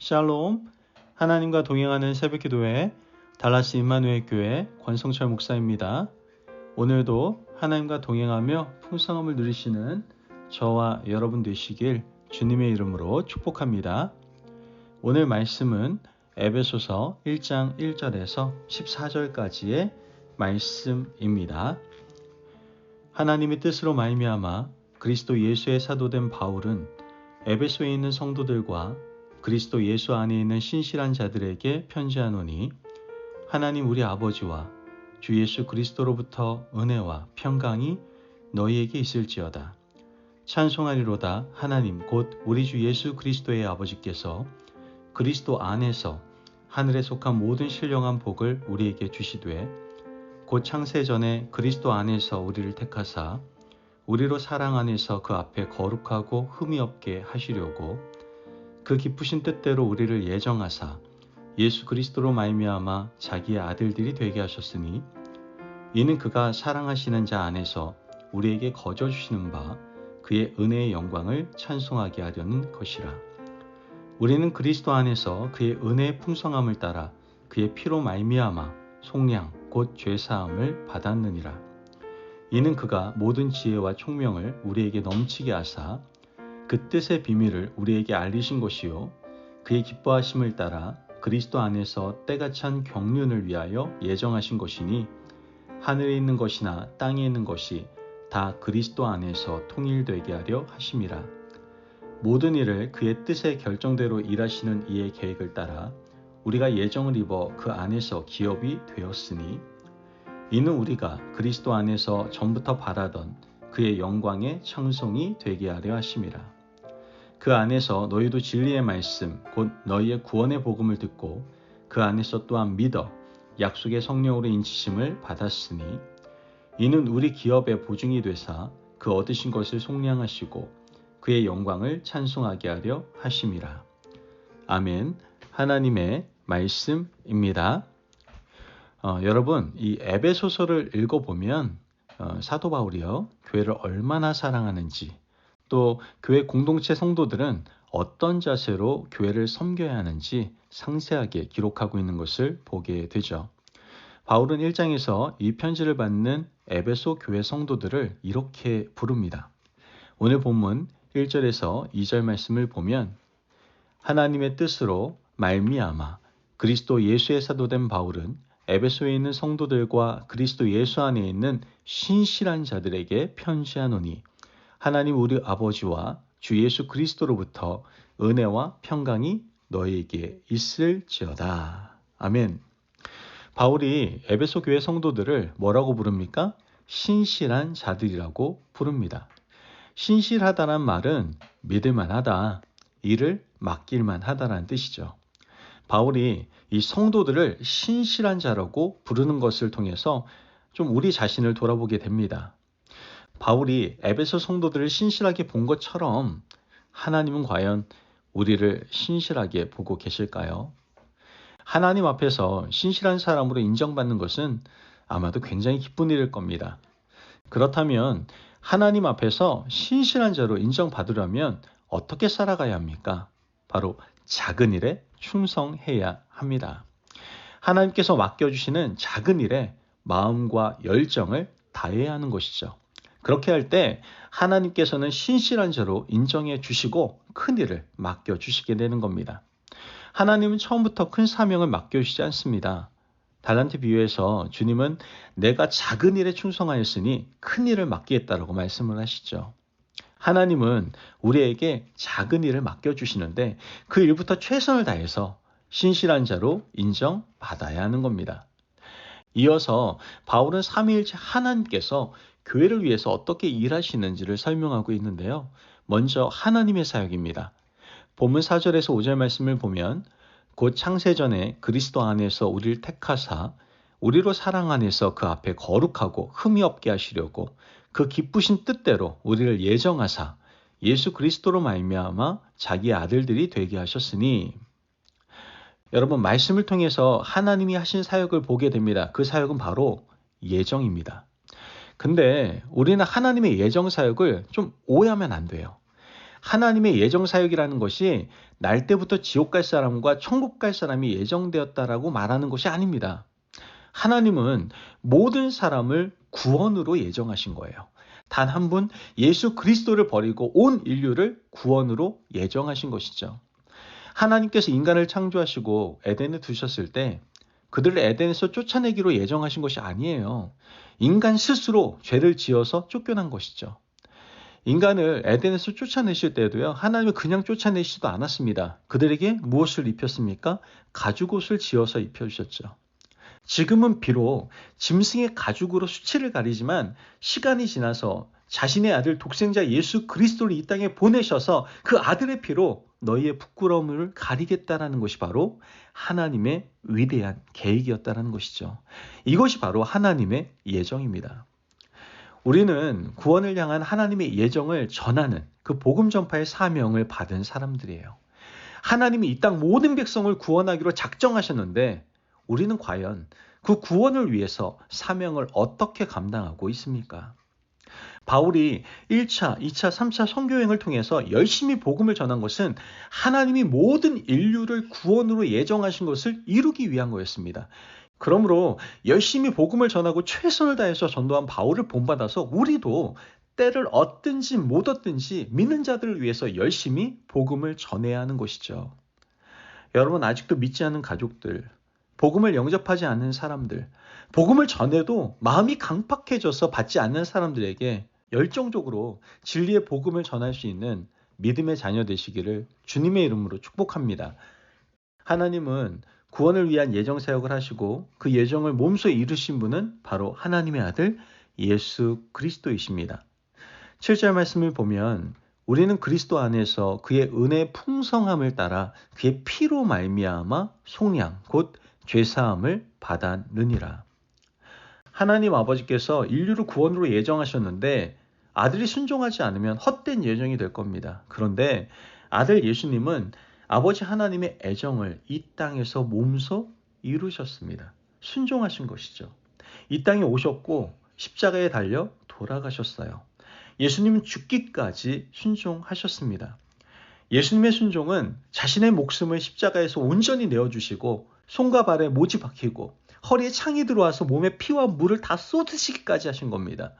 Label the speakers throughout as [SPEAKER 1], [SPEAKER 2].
[SPEAKER 1] 샬롬, 하나님과 동행하는 새벽기도회 달라스 임마누엘 교회 권성철 목사입니다. 오늘도 하나님과 동행하며 풍성함을 누리시는 저와 여러분 되시길 주님의 이름으로 축복합니다. 오늘 말씀은 에베소서 1장 1절에서 14절까지의 말씀입니다. 하나님의 뜻으로 말미암아 그리스도 예수의 사도된 바울은 에베소에 있는 성도들과 그리스도 예수 안에 있는 신실한 자들에게 편지하노니 하나님 우리 아버지와 주 예수 그리스도로부터 은혜와 평강이 너희에게 있을지어다. 찬송하리로다. 하나님 곧 우리 주 예수 그리스도의 아버지께서 그리스도 안에서 하늘에 속한 모든 신령한 복을 우리에게 주시되 곧 창세전에 그리스도 안에서 우리를 택하사 우리로 사랑 안에서 그 앞에 거룩하고 흠이 없게 하시려고 그 기쁘신 뜻대로 우리를 예정하사 예수 그리스도로 말미암아 자기의 아들들이 되게 하셨으니 이는 그가 사랑하시는 자 안에서 우리에게 거저 주시는 바 그의 은혜의 영광을 찬송하게 하려는 것이라. 우리는 그리스도 안에서 그의 은혜의 풍성함을 따라 그의 피로 말미암아 속량 곧 죄사함을 받았느니라. 이는 그가 모든 지혜와 총명을 우리에게 넘치게 하사 그 뜻의 비밀을 우리에게 알리신 것이요 그의 기뻐하심을 따라 그리스도 안에서 때가 찬 경륜을 위하여 예정하신 것이니 하늘에 있는 것이나 땅에 있는 것이 다 그리스도 안에서 통일되게 하려 하심이라. 모든 일을 그의 뜻의 결정대로 일하시는 이의 계획을 따라 우리가 예정을 입어 그 안에서 기업이 되었으니 이는 우리가 그리스도 안에서 전부터 바라던 그의 영광의 찬송이 되게 하려 하심이라. 그 안에서 너희도 진리의 말씀 곧 너희의 구원의 복음을 듣고 그 안에서 또한 믿어 약속의 성령으로 인치심을 받았으니 이는 우리 기업의 보증이 되사 그 얻으신 것을 속량하시고 그의 영광을 찬송하게 하려 하심이라. 아멘. 하나님의 말씀입니다. 여러분 이 에베소서를 읽어보면 사도 바울이요 교회를 얼마나 사랑하는지 또 교회 공동체 성도들은 어떤 자세로 교회를 섬겨야 하는지 상세하게 기록하고 있는 것을 보게 되죠. 바울은 1장에서 이 편지를 받는 에베소 교회 성도들을 이렇게 부릅니다. 오늘 본문 1절에서 2절 말씀을 보면 하나님의 뜻으로 말미암아 그리스도 예수의 사도된 바울은 에베소에 있는 성도들과 그리스도 예수 안에 있는 신실한 자들에게 편지하노니 하나님 우리 아버지와 주 예수 그리스도로부터 은혜와 평강이 너희에게 있을지어다. 아멘. 바울이 에베소 교회 성도들을 뭐라고 부릅니까? 신실한 자들이라고 부릅니다. 신실하다란 말은 믿을만하다, 일을 맡길만 하다라는 뜻이죠. 바울이 이 성도들을 신실한 자라고 부르는 것을 통해서 좀 우리 자신을 돌아보게 됩니다. 바울이 에베소 성도들을 신실하게 본 것처럼 하나님은 과연 우리를 신실하게 보고 계실까요? 하나님 앞에서 신실한 사람으로 인정받는 것은 아마도 굉장히 기쁜 일일 겁니다. 그렇다면 하나님 앞에서 신실한 자로 인정받으려면 어떻게 살아가야 합니까? 바로 작은 일에 충성해야 합니다. 하나님께서 맡겨주시는 작은 일에 마음과 열정을 다해야 하는 것이죠. 그렇게 할 때 하나님께서는 신실한 자로 인정해 주시고 큰 일을 맡겨주시게 되는 겁니다. 하나님은 처음부터 큰 사명을 맡겨주시지 않습니다. 달란트 비유에서 주님은 내가 작은 일에 충성하였으니 큰 일을 맡기겠다라고 말씀을 하시죠. 하나님은 우리에게 작은 일을 맡겨주시는데 그 일부터 최선을 다해서 신실한 자로 인정받아야 하는 겁니다. 이어서 바울은 삼위일체 하나님께서 교회를 위해서 어떻게 일하시는지를 설명하고 있는데요. 먼저 하나님의 사역입니다. 본문 4절에서 5절 말씀을 보면 곧 창세전에 그리스도 안에서 우리를 택하사 우리로 사랑 안에서 그 앞에 거룩하고 흠이 없게 하시려고 그 기쁘신 뜻대로 우리를 예정하사 예수 그리스도로 말미암아 자기의 아들들이 되게 하셨으니 여러분 말씀을 통해서 하나님이 하신 사역을 보게 됩니다. 그 사역은 바로 예정입니다. 근데 우리는 하나님의 예정 사역을 좀 오해하면 안 돼요. 하나님의 예정 사역이라는 것이 날 때부터 지옥 갈 사람과 천국 갈 사람이 예정되었다라고 말하는 것이 아닙니다. 하나님은 모든 사람을 구원으로 예정하신 거예요. 단 한 분 예수 그리스도를 버리고 온 인류를 구원으로 예정하신 것이죠. 하나님께서 인간을 창조하시고 에덴에 두셨을 때 그들을 에덴에서 쫓아내기로 예정하신 것이 아니에요. 인간 스스로 죄를 지어서 쫓겨난 것이죠. 인간을 에덴에서 쫓아내실 때도요, 하나님은 그냥 쫓아내시지도 않았습니다. 그들에게 무엇을 입혔습니까? 가죽옷을 지어서 입혀주셨죠. 지금은 비록 짐승의 가죽으로 수치를 가리지만 시간이 지나서 자신의 아들 독생자 예수 그리스도를 이 땅에 보내셔서 그 아들의 피로 너희의 부끄러움을 가리겠다라는 것이 바로 하나님의 위대한 계획이었다는 것이죠. 이것이 바로 하나님의 예정입니다. 우리는 구원을 향한 하나님의 예정을 전하는 그 복음 전파의 사명을 받은 사람들이에요. 하나님이 이 땅 모든 백성을 구원하기로 작정하셨는데 우리는 과연 그 구원을 위해서 사명을 어떻게 감당하고 있습니까? 바울이 1차, 2차, 3차 선교여행을 통해서 열심히 복음을 전한 것은 하나님이 모든 인류를 구원으로 예정하신 것을 이루기 위한 거였습니다. 그러므로 열심히 복음을 전하고 최선을 다해서 전도한 바울을 본받아서 우리도 때를 얻든지 못 얻든지 믿는 자들을 위해서 열심히 복음을 전해야 하는 것이죠. 여러분, 아직도 믿지 않는 가족들, 복음을 영접하지 않는 사람들, 복음을 전해도 마음이 강팍해져서 받지 않는 사람들에게 열정적으로 진리의 복음을 전할 수 있는 믿음의 자녀 되시기를 주님의 이름으로 축복합니다. 하나님은 구원을 위한 예정 사역을 하시고 그 예정을 몸소 이루신 분은 바로 하나님의 아들 예수 그리스도이십니다. 7절 말씀을 보면 우리는 그리스도 안에서 그의 은혜의 풍성함을 따라 그의 피로 말미암아 속량 곧 죄사함을 받았느니라. 하나님 아버지께서 인류를 구원으로 예정하셨는데 아들이 순종하지 않으면 헛된 예정이 될 겁니다. 그런데 아들 예수님은 아버지 하나님의 애정을 이 땅에서 몸소 이루셨습니다. 순종하신 것이죠. 이 땅에 오셨고 십자가에 달려 돌아가셨어요. 예수님은 죽기까지 순종하셨습니다. 예수님의 순종은 자신의 목숨을 십자가에서 온전히 내어주시고 손과 발에 못이 박히고 허리에 창이 들어와서 몸에 피와 물을 다 쏟으시기까지 하신 겁니다.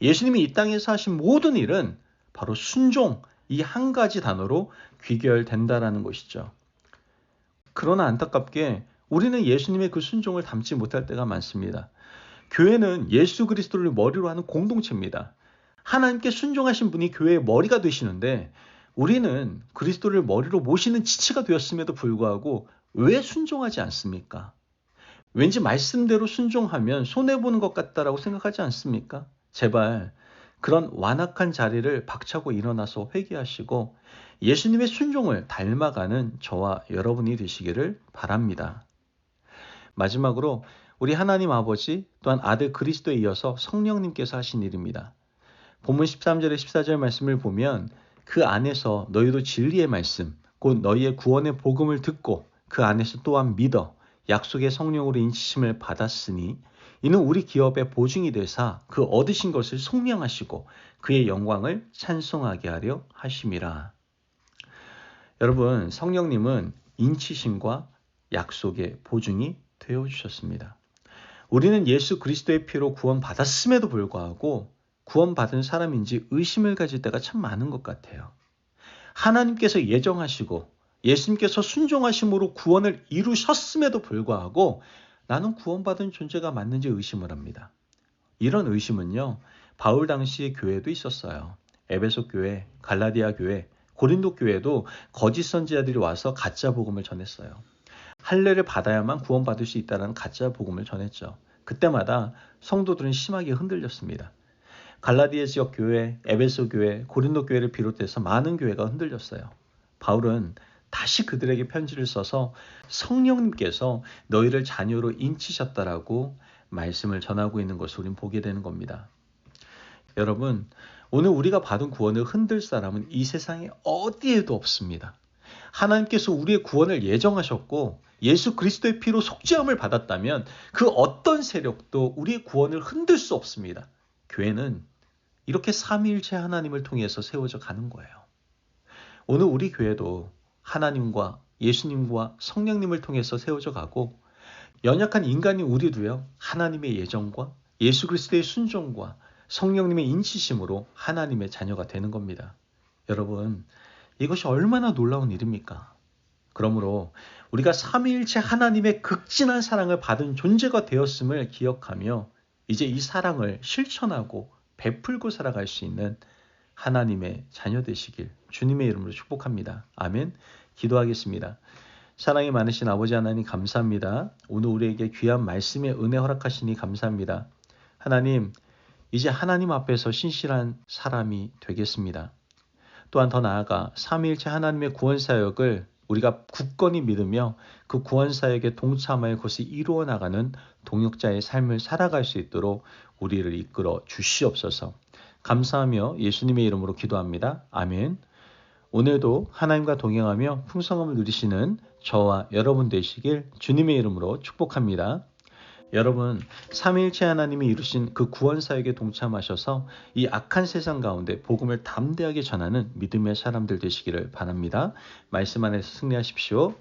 [SPEAKER 1] 예수님이 이 땅에서 하신 모든 일은 바로 순종, 이 한 가지 단어로 귀결된다라는 것이죠. 그러나 안타깝게 우리는 예수님의 그 순종을 담지 못할 때가 많습니다. 교회는 예수 그리스도를 머리로 하는 공동체입니다. 하나님께 순종하신 분이 교회의 머리가 되시는데 우리는 그리스도를 머리로 모시는 지체가 되었음에도 불구하고 왜 순종하지 않습니까? 왠지 말씀대로 순종하면 손해보는 것 같다라고 생각하지 않습니까? 제발 그런 완악한 자리를 박차고 일어나서 회개하시고 예수님의 순종을 닮아가는 저와 여러분이 되시기를 바랍니다. 마지막으로 우리 하나님 아버지 또한 아들 그리스도에 이어서 성령님께서 하신 일입니다. 본문 13절에 14절 말씀을 보면 그 안에서 너희도 진리의 말씀 곧 너희의 구원의 복음을 듣고 그 안에서 또한 믿어 약속의 성령으로 인치심을 받았으니 이는 우리 기업의 보증이 되사 그 얻으신 것을 속량하시고 그의 영광을 찬송하게 하려 하심이라. 여러분, 성령님은 인치심과 약속의 보증이 되어주셨습니다. 우리는 예수 그리스도의 피로 구원받았음에도 불구하고 구원받은 사람인지 의심을 가질 때가 참 많은 것 같아요. 하나님께서 예정하시고 예수님께서 순종하심으로 구원을 이루셨음에도 불구하고 나는 구원받은 존재가 맞는지 의심을 합니다. 이런 의심은요, 바울 당시의 교회도 있었어요. 에베소 교회, 갈라디아 교회, 고린도 교회도 거짓 선지자들이 와서 가짜 복음을 전했어요. 할례를 받아야만 구원받을 수 있다는 가짜 복음을 전했죠. 그때마다 성도들은 심하게 흔들렸습니다. 갈라디아 지역 교회, 에베소 교회, 고린도 교회를 비롯해서 많은 교회가 흔들렸어요. 바울은 다시 그들에게 편지를 써서 성령님께서 너희를 자녀로 인치셨다라고 말씀을 전하고 있는 것을 우리는 보게 되는 겁니다. 여러분, 오늘 우리가 받은 구원을 흔들 사람은 이 세상에 어디에도 없습니다. 하나님께서 우리의 구원을 예정하셨고 예수 그리스도의 피로 속죄함을 받았다면 그 어떤 세력도 우리의 구원을 흔들 수 없습니다. 교회는 이렇게 삼위일체 하나님을 통해서 세워져 가는 거예요. 오늘 우리 교회도 하나님과 예수님과 성령님을 통해서 세워져 가고 연약한 인간인 우리도요. 하나님의 예정과 예수 그리스도의 순종과 성령님의 인치심으로 하나님의 자녀가 되는 겁니다. 여러분, 이것이 얼마나 놀라운 일입니까? 그러므로 우리가 삼위일체 하나님의 극진한 사랑을 받은 존재가 되었음을 기억하며 이제 이 사랑을 실천하고 베풀고 살아갈 수 있는 하나님의 자녀 되시길 주님의 이름으로 축복합니다. 아멘. 기도하겠습니다. 사랑이 많으신 아버지 하나님 감사합니다. 오늘 우리에게 귀한 말씀의 은혜 허락하시니 감사합니다. 하나님, 이제 하나님 앞에서 신실한 사람이 되겠습니다. 또한 더 나아가 삼위일체 하나님의 구원사역을 우리가 굳건히 믿으며 그 구원사역에 동참하여 그것을 이루어 나가는 동역자의 삶을 살아갈 수 있도록 우리를 이끌어 주시옵소서. 감사하며 예수님의 이름으로 기도합니다. 아멘. 오늘도 하나님과 동행하며 풍성함을 누리시는 저와 여러분 되시길 주님의 이름으로 축복합니다. 여러분, 삼위일체 하나님이 이루신 그 구원사역에 동참하셔서 이 악한 세상 가운데 복음을 담대하게 전하는 믿음의 사람들 되시기를 바랍니다. 말씀 안에서 승리하십시오.